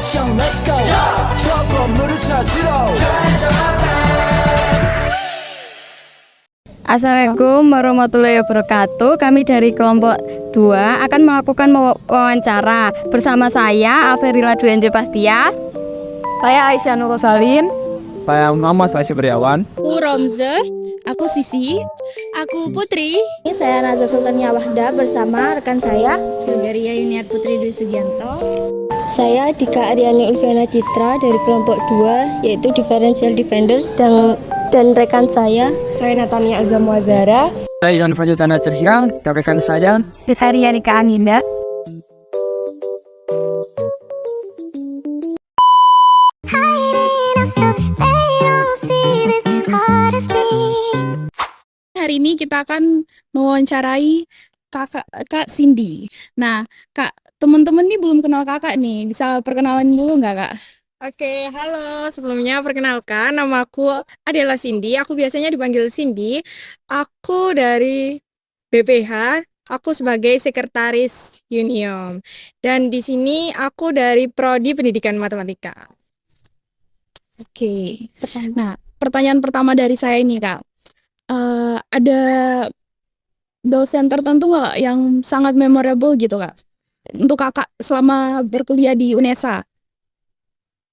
액션 let's go 저 건물을 찾으러 Assalamualaikum warahmatullahi wabarakatuh. Kami dari kelompok 2 akan melakukan wawancara bersama saya Averila Duenje Pastia. Saya Aisyah Nurosalin. Saya Muhammad Faisal Beriawan. Aku Romze, aku Sisi, aku Putri. Saya Naza Sultania Wahda bersama rekan saya Bulgaria Yuniar Putri Dwi Sugianto. Saya Dika Aryani Ulfiana Citra dari kelompok 2 yaitu Differential Defenders dan rekan saya Natania Azam Wazara. Saya Iwan Fajutana Cerhiang, dan rekan saya Fitharia Nika Aninda. Hari ini kita akan mewawancarai Kak Cindy. Nah, Kak, teman-teman nih belum kenal Kakak nih. Bisa perkenalan dulu nggak, Kak? Oke, halo. Sebelumnya perkenalkan, nama aku adalah Cindy. Aku biasanya dipanggil Cindy. Aku dari BPH. Aku sebagai sekretaris Unium. Dan di sini aku dari Prodi Pendidikan Matematika. Oke. Nah, pertanyaan pertama dari saya ini, Kak. Ada dosen tertentu nggak yang sangat memorable gitu, Kak? Untuk Kakak selama berkuliah di UNESA?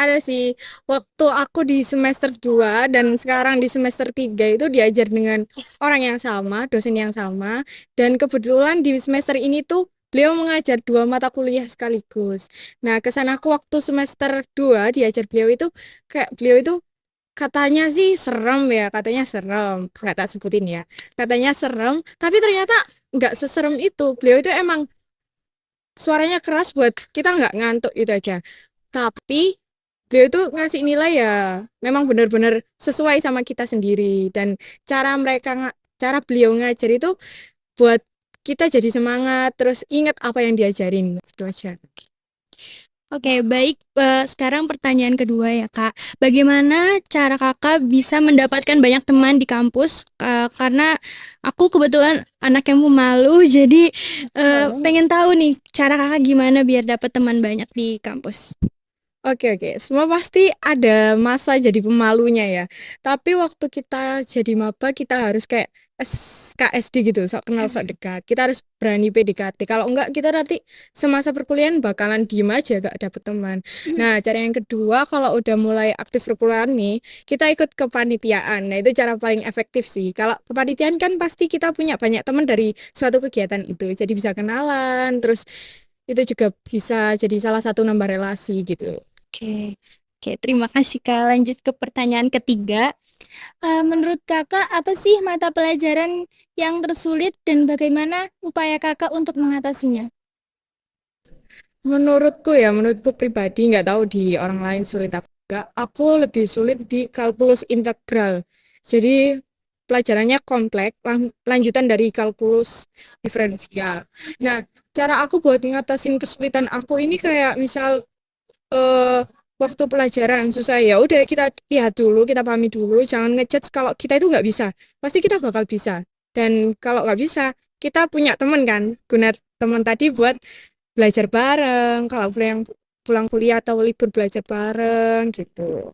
Ada sih, waktu aku di semester 2 dan sekarang di semester 3 itu diajar dengan orang yang sama, dosen yang sama. Dan kebetulan di semester ini tuh beliau mengajar 2 mata kuliah sekaligus. Nah, kesan aku waktu semester 2 diajar beliau itu, kayak beliau itu katanya sih serem ya, katanya serem, nggak tak sebutin ya. Katanya serem, tapi ternyata nggak seserem itu. Beliau itu emang suaranya keras buat kita nggak ngantuk itu aja. Tapi beliau itu ngasih nilai ya memang benar-benar sesuai sama kita sendiri, dan cara beliau ngajar itu buat kita jadi semangat terus ingat apa yang diajarin itu aja. Oke, baik. Sekarang pertanyaan kedua ya, Kak. Bagaimana cara Kakak bisa mendapatkan banyak teman di kampus? Karena aku kebetulan anak yang pemalu, jadi pengen tahu nih cara Kakak gimana biar dapat teman banyak di kampus. Oke, semua pasti ada masa jadi pemalunya ya. Tapi waktu kita jadi maba kita harus kayak SKSD gitu, sok kenal sok dekat. Kita harus berani PDKT. Kalau enggak kita nanti semasa perkuliahan bakalan diem aja gak dapet teman. Nah, cara yang kedua kalau udah mulai aktif perkuliahan nih, kita ikut kepanitiaan. Nah, itu cara paling efektif sih. Kalau kepanitiaan kan pasti kita punya banyak teman dari suatu kegiatan itu. Jadi bisa kenalan, terus itu juga bisa jadi salah satu nambah relasi gitu. Oke, terima kasih, Kak. Lanjut ke pertanyaan ketiga. Menurut Kakak, apa sih mata pelajaran yang tersulit dan bagaimana upaya Kakak untuk mengatasinya? Menurutku pribadi, nggak tahu di orang lain sulit apa enggak, aku lebih sulit di kalkulus integral. Jadi pelajarannya kompleks, lanjutan dari kalkulus diferensial. Nah, cara aku buat ngatasin kesulitan aku ini kayak misal waktu pelajaran susah, ya udah kita lihat dulu, kita pahami dulu, jangan ngejudge kalau kita itu nggak bisa. Pasti kita bakal bisa. Dan kalau nggak bisa, kita punya teman kan, guna teman tadi buat belajar bareng, kalau pulang kuliah atau libur belajar bareng gitu.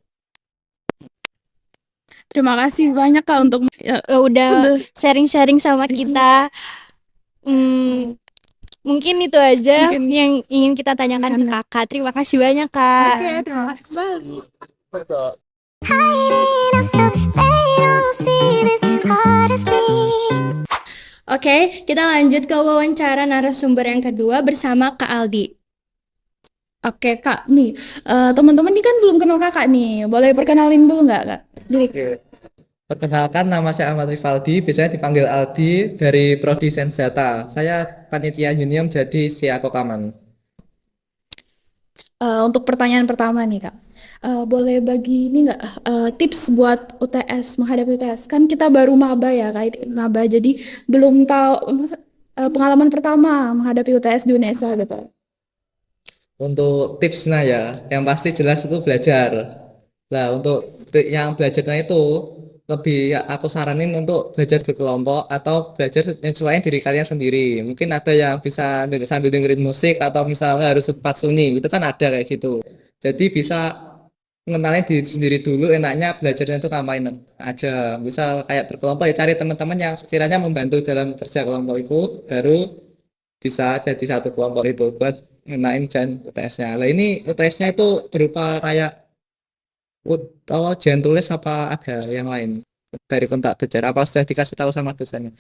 Terima kasih banyak, Kak, untuk udah sharing-sharing sama kita. Mungkin itu aja yang ingin kita tanyakan ke Kakak. Terima kasih banyak, Kak. Oke, terima kasih kembali. Oke, kita lanjut ke wawancara narasumber yang kedua bersama Kak Aldi. Oke, Kak, nih teman-teman ini kan belum kenal Kakak nih. Boleh perkenalin dulu nggak, Kak? Perkenalkan, nama saya Ahmad Rivaldi, biasanya dipanggil Aldi, dari Prodi Sains Data. Saya panitia Unium jadi si Akokaman. Untuk pertanyaan pertama nih, Kak. Boleh bagi ini nggak tips buat UTS, menghadapi UTS? Kan kita baru maba ya, Kak, maba, jadi belum tahu pengalaman pertama menghadapi UTS di UNESA gitu. Untuk tipsnya ya, yang pasti jelas itu belajar. Nah, untuk yang belajarnya itu lebih aku saranin untuk belajar berkelompok atau belajar nyesuaiin diri kalian sendiri. Mungkin ada yang bisa sambil dengerin musik atau misalnya harus tempat sunyi, itu kan ada kayak gitu. Jadi bisa mengenalin diri sendiri dulu, enaknya belajarnya itu ngapain aja. Misal kayak berkelompok ya cari teman-teman yang sekiranya membantu dalam kerja kelompok itu, baru bisa jadi satu kelompok itu buat ngenain dan UTS-nya. Lah ini UTS-nya itu berupa kayak ujian tulis apa ada yang lain dari kontak belajar apa sudah dikasih tahu sama dosennya?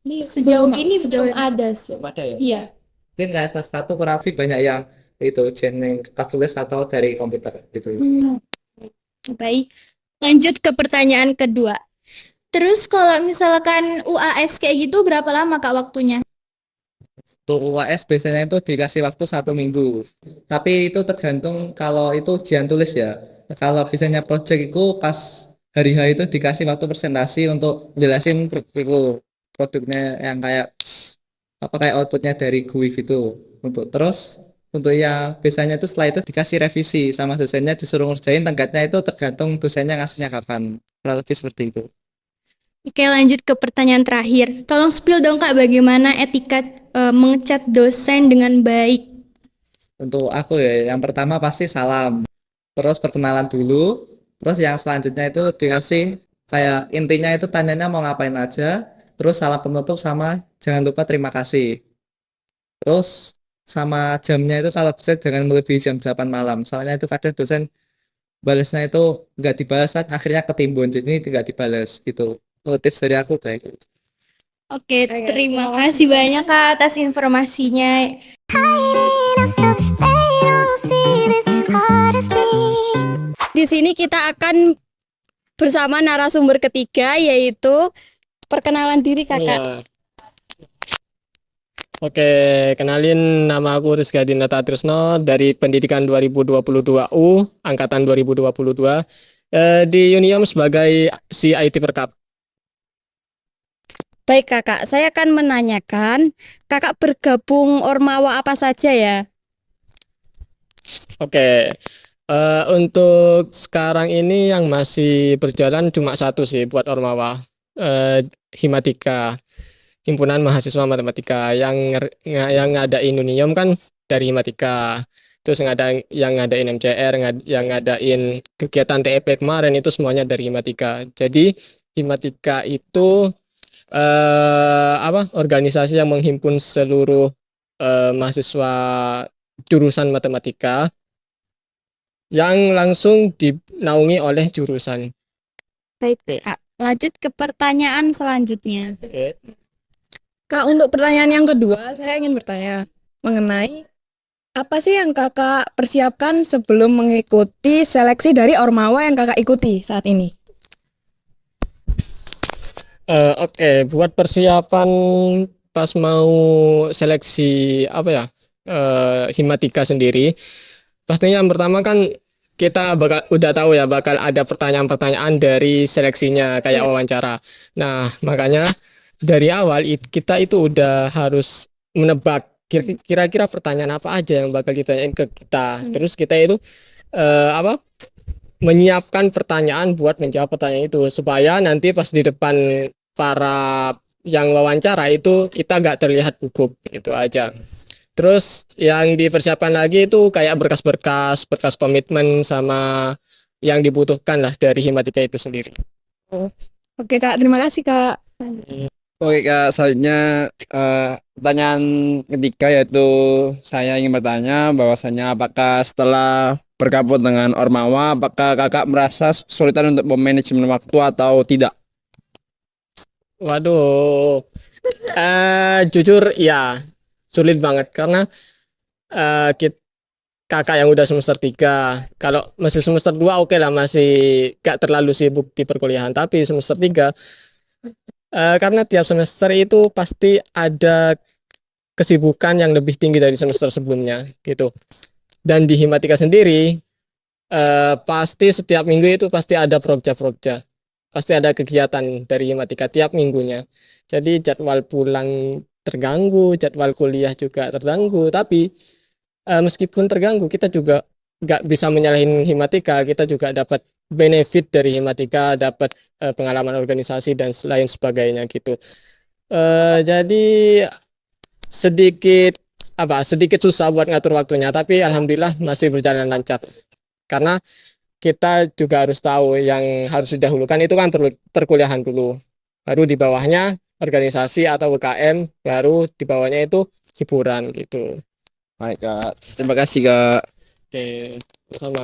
Sejauh ini belum ada sih. Belum ada ya? Iya. Mungkin kayak semester 1 kurang lebih banyak yang itu ujian yang kertas tulis atau dari komputer gitu. Baik, lanjut ke pertanyaan kedua. Terus kalau misalkan UAS kayak gitu berapa lama Kak waktunya? Untuk UAS biasanya itu dikasih waktu 1 minggu. Tapi itu tergantung kalau itu ujian tulis ya. Kalau biasanya project itu pas hari H itu dikasih waktu presentasi untuk jelasin produknya yang kayak apa kayak outputnya dari GUI gitu. Untuk ya biasanya itu setelah itu dikasih revisi sama dosennya disuruh ngerjain tenggatnya itu tergantung dosennya ngasihnya kapan. Kurang lebih seperti itu. Oke, lanjut ke pertanyaan terakhir. Tolong spill dong Kak bagaimana etika mengecat dosen dengan baik. Untuk aku ya, yang pertama pasti salam. Terus perkenalan dulu. Terus yang selanjutnya itu dikasih kayak intinya itu tanyanya mau ngapain aja. Terus salam penutup sama jangan lupa terima kasih. Terus sama jamnya itu kalau bisa jangan melebihi jam 8 malam. Soalnya itu kadang dosen balasnya itu nggak dibalas kan akhirnya ketimbun jadi tidak dibalas gitu. Tips dari aku kayak gitu. Oke, terima kasih banyak Kak atas informasinya. Di sini kita akan bersama narasumber ketiga yaitu perkenalan diri Kakak. Iya. Oke, kenalin nama aku Rizky Adinata Trisno dari Pendidikan 2022U, Angkatan 2022, di Uniom sebagai CIT Perkap. Baik Kakak, saya akan menanyakan Kakak bergabung Ormawa apa saja ya? Oke, untuk sekarang ini yang masih berjalan cuma satu sih buat Ormawa, Himatika. Himpunan Mahasiswa Matematika yang ngadain Uniom kan dari Himatika. Terus yang ngadain MCR, yang ngadain kegiatan TEP kemarin itu semuanya dari Himatika. Jadi Himatika itu organisasi yang menghimpun seluruh mahasiswa jurusan matematika yang langsung dinaungi oleh jurusan. Baik Kak, lanjut ke pertanyaan selanjutnya. Oke. Kak, untuk pertanyaan yang kedua, saya ingin bertanya mengenai apa sih yang Kakak persiapkan sebelum mengikuti seleksi dari Ormawa yang Kakak ikuti saat ini? Oke, buat persiapan pas mau seleksi Himatika sendiri, pastinya yang pertama kan kita udah tahu ya bakal ada pertanyaan-pertanyaan dari seleksinya kayak wawancara. Nah, makanya dari awal kita itu udah harus menebak kira-kira pertanyaan apa aja yang bakal ditanyain ke kita. Terus kita itu menyiapkan pertanyaan buat menjawab pertanyaan itu supaya nanti pas di depan para yang wawancara itu kita nggak terlihat gugup gitu aja. Terus yang dipersiapkan lagi itu kayak berkas komitmen sama yang dibutuhkan lah dari Himatika itu sendiri. Oke Kak, terima kasih Kak. Oke Kak, selanjutnya pertanyaan ketiga yaitu saya ingin bertanya bahwasanya apakah setelah bergabung dengan Ormawa, apakah kakak merasa kesulitan untuk memanajemen waktu atau tidak? Waduh, jujur ya sulit banget karena kakak yang udah semester 3, kalau masih semester 2 oke lah masih gak terlalu sibuk di perkuliahan, tapi semester 3 karena tiap semester itu pasti ada kesibukan yang lebih tinggi dari semester sebelumnya gitu. Dan di Himatika sendiri pasti setiap minggu itu pasti ada prokja, pasti ada kegiatan dari Himatika tiap minggunya. Jadi jadwal pulang terganggu, jadwal kuliah juga terganggu. Tapi meskipun terganggu, kita juga nggak bisa menyalahin Himatika. Kita juga dapat benefit dari Himatika, dapat pengalaman organisasi dan lain sebagainya gitu. Jadi sedikit sedikit susah buat ngatur waktunya, tapi alhamdulillah masih berjalan lancar. Karena kita juga harus tahu yang harus didahulukan itu kan perkuliahan dulu. Baru di bawahnya organisasi atau UKM, baru di bawahnya itu hiburan gitu. Baik Kak, terima kasih Kak. Oke, sama.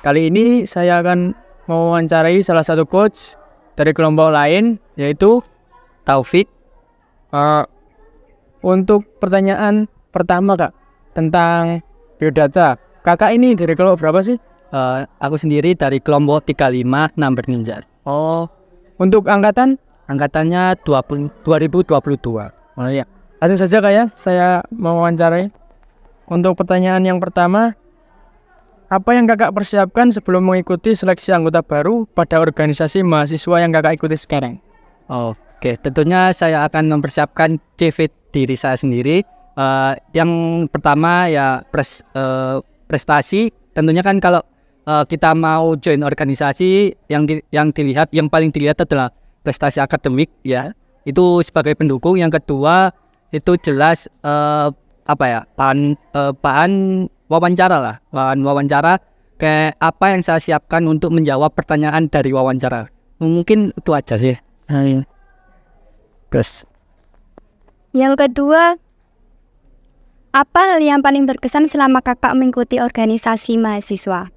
Kali ini saya akan mewawancarai salah satu coach dari kelompok lain, yaitu Taufik. Untuk pertanyaan pertama Kak, tentang biodata. Kakak ini dari kelompok berapa sih? Aku sendiri dari kelompok 35 Number Ninja. Oh, untuk angkatan? Angkatannya 2022. Oh iya. Langsung saja Kak ya, saya mewawancarai. Untuk pertanyaan yang pertama, apa yang Kakak persiapkan sebelum mengikuti seleksi anggota baru pada organisasi mahasiswa yang Kakak ikuti sekarang? Oke, tentunya saya akan mempersiapkan CV diri saya sendiri. Yang pertama ya prestasi. Tentunya kan kalau kita mau join organisasi, yang paling dilihat adalah prestasi akademik ya. Itu sebagai pendukung. Yang kedua itu jelas bahan wawancara lah. Bahan wawancara kayak apa yang saya siapkan untuk menjawab pertanyaan dari wawancara. Mungkin itu aja sih. Terus Yang kedua, apa hal yang paling berkesan selama Kakak mengikuti organisasi mahasiswa?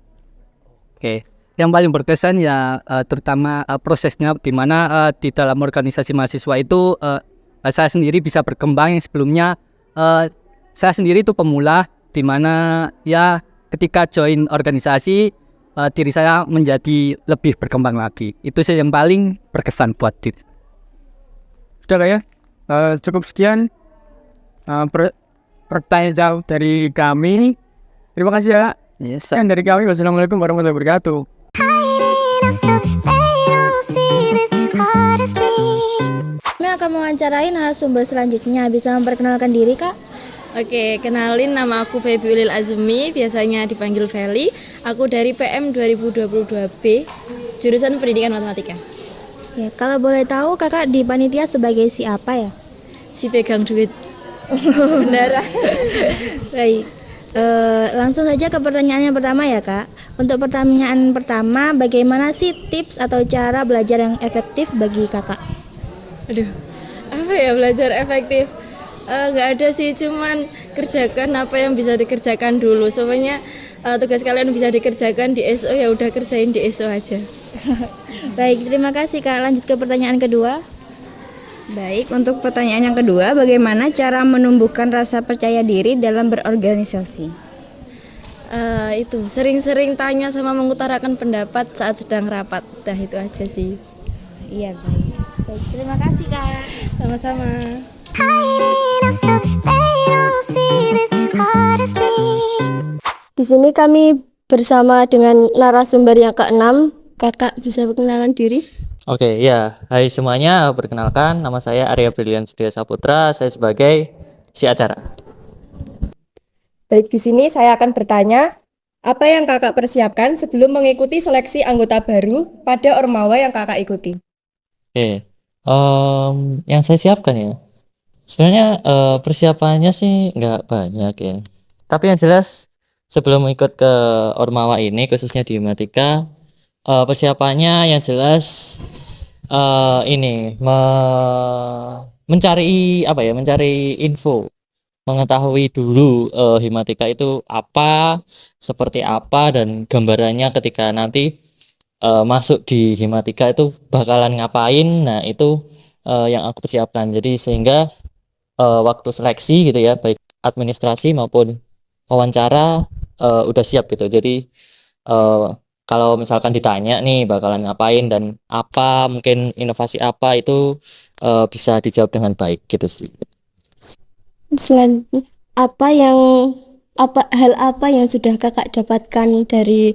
Oke, yang paling berkesan ya terutama prosesnya, di mana di dalam organisasi mahasiswa itu saya sendiri bisa berkembang. Yang sebelumnya saya sendiri itu pemula, di mana ya ketika join organisasi diri saya menjadi lebih berkembang lagi. Itu sih yang paling berkesan buat diri. Sudah Kak ya? Cukup sekian pertanyaan jawab dari kami. Terima kasih ya Kak. Yes. Sekian dari kami. Wassalamualaikum warahmatullahi wabarakatuh. Kami akan mewawancarai narasumber selanjutnya. Bisa memperkenalkan diri Kak? Oke, kenalin, nama aku Feby Ulil Azmi, biasanya dipanggil Feli. Aku dari PM 2022B, jurusan Pendidikan Matematika. Ya, kalau boleh tahu Kakak di panitia sebagai si apa ya? Si pegang duit. Benar. Baik. Langsung saja ke pertanyaan yang pertama ya Kak. Untuk pertanyaan pertama, bagaimana sih tips atau cara belajar yang efektif bagi Kakak? Aduh, apa ya belajar efektif? Nggak ada sih, cuman kerjakan apa yang bisa dikerjakan dulu. Soalnya tugas kalian bisa dikerjakan di SO, ya udah kerjain di SO aja. Baik, terima kasih Kak. Lanjut ke pertanyaan kedua. Baik, untuk pertanyaan yang kedua, bagaimana cara menumbuhkan rasa percaya diri dalam berorganisasi? Itu sering-sering tanya sama mengutarakan pendapat saat sedang rapat. Dah itu aja sih. Iya, baik. Baik, terima kasih Kak. Sama-sama. Di sini kami bersama dengan narasumber yang ke-6. Kakak bisa perkenalan diri? Oke, ya. Hai semuanya, perkenalkan nama saya Arya Brilian Setia Saputra. Saya sebagai si acara. Baik, di sini saya akan bertanya, apa yang Kakak persiapkan sebelum mengikuti seleksi anggota baru pada Ormawa yang Kakak ikuti? Oke, yang saya siapkan ya. Sebenarnya persiapannya sih nggak banyak ya. Tapi yang jelas sebelum ikut ke Ormawa ini, khususnya di Himatika, persiapannya yang jelas mencari info, mengetahui dulu Himatika itu apa, seperti apa, dan gambarannya ketika nanti masuk di Himatika itu bakalan ngapain. Nah itu yang aku persiapkan. Jadi sehingga waktu seleksi gitu ya, baik administrasi maupun wawancara udah siap gitu. Jadi kalau misalkan ditanya nih bakalan ngapain dan apa, mungkin inovasi apa, itu bisa dijawab dengan baik gitu sih. Selanjutnya, hal apa yang sudah Kakak dapatkan dari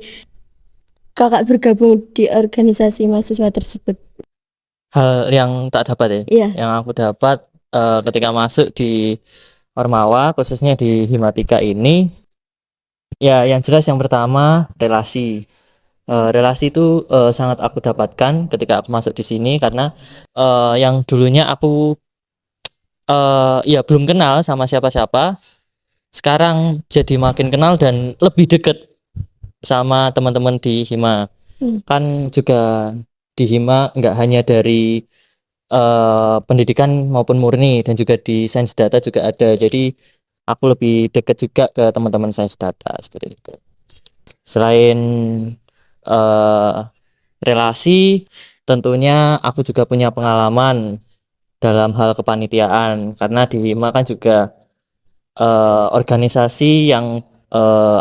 Kakak bergabung di organisasi mahasiswa tersebut? Hal yang tak dapat ya? Iya. Yang aku dapat ketika masuk di Ormawa, khususnya di Himatika ini, ya yang jelas yang pertama relasi. Relasi itu sangat aku dapatkan ketika aku masuk di sini karena yang dulunya aku ya belum kenal sama siapa-siapa, sekarang jadi makin kenal dan lebih deket sama teman-teman di Hima. Kan juga di Hima nggak hanya dari pendidikan maupun murni dan juga di sains data juga ada. Jadi aku lebih dekat juga ke teman-teman sains data seperti itu. Selain eh, relasi, tentunya aku juga punya pengalaman dalam hal kepanitiaan karena di Hima kan juga organisasi yang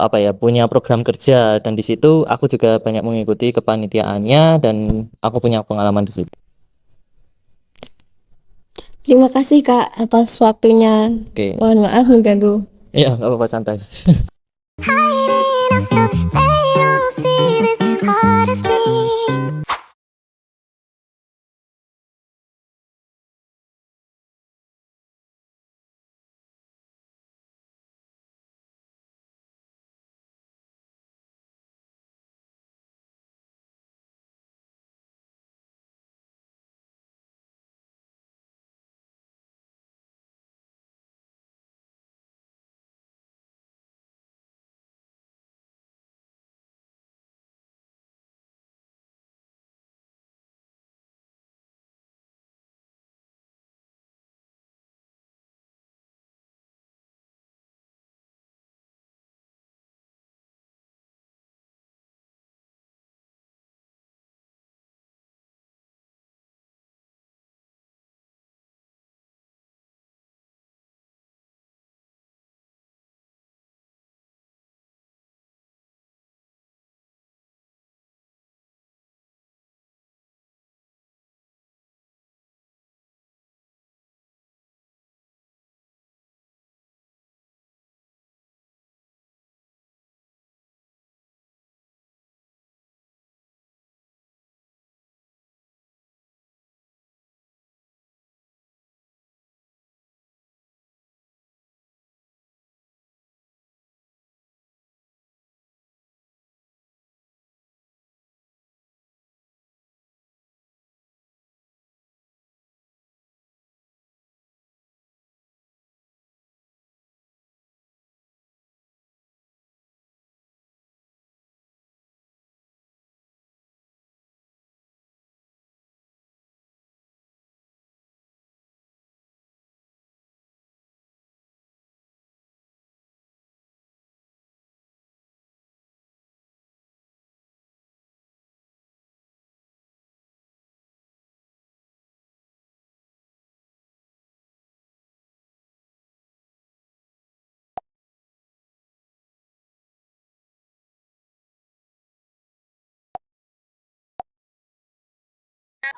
apa ya punya program kerja dan di situ aku juga banyak mengikuti kepanitiaannya dan aku punya pengalaman di situ. Terima kasih Kak atas waktunya. Oke. Mohon maaf mengganggu. Iya, nggak apa-apa santai.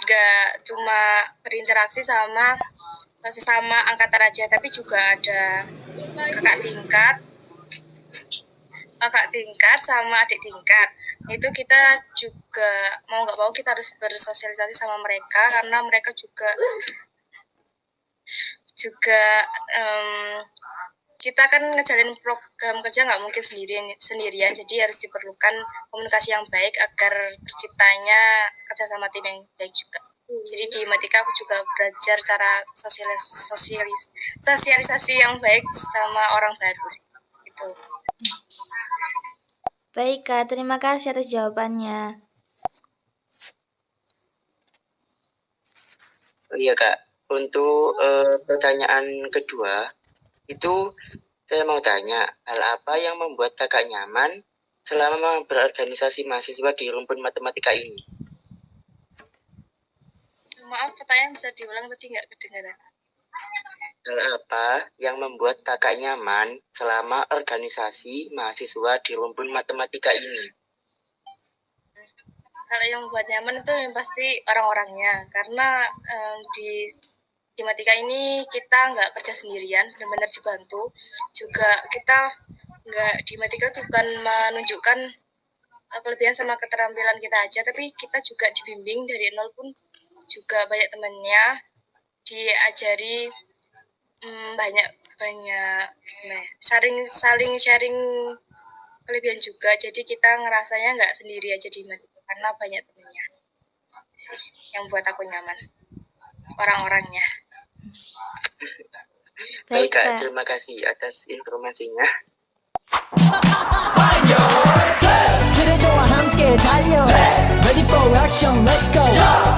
Gak cuma berinteraksi sama sesama angkatan aja, tapi juga ada kakak tingkat sama adik tingkat. Itu kita juga mau nggak mau kita harus bersosialisasi sama mereka karena mereka juga kita kan ngejalin program kerja nggak mungkin sendirian, jadi harus diperlukan komunikasi yang baik agar terciptanya kerjasama tim yang baik juga. Jadi di Himatika aku juga belajar cara sosialisasi yang baik sama orang baru sih. Gitu. Baik Kak, terima kasih atas jawabannya. Oh iya Kak, untuk pertanyaan kedua, itu saya mau tanya, hal apa yang membuat kakak nyaman selama berorganisasi mahasiswa di rumpun matematika ini? Maaf, pertanyaan bisa diulang tadi nggak kedengaran. Hal apa yang membuat kakak nyaman selama organisasi mahasiswa di rumpun matematika ini? Kalau yang membuat nyaman itu yang pasti orang-orangnya, karena di Himatika ini kita nggak kerja sendirian, benar-benar dibantu. Juga kita nggak di Himatika bukan menunjukkan kelebihan sama keterampilan kita aja, tapi kita juga dibimbing dari nol pun juga banyak temannya, diajari banyak saling sharing kelebihan juga. Jadi kita ngerasanya nggak sendiri aja di Himatika karena banyak temennya sih yang buat aku nyaman. Orang-orangnya. Baik Kak, terima kasih atas informasinya. 그래 좋아 함께 달려 Ready for action, let's go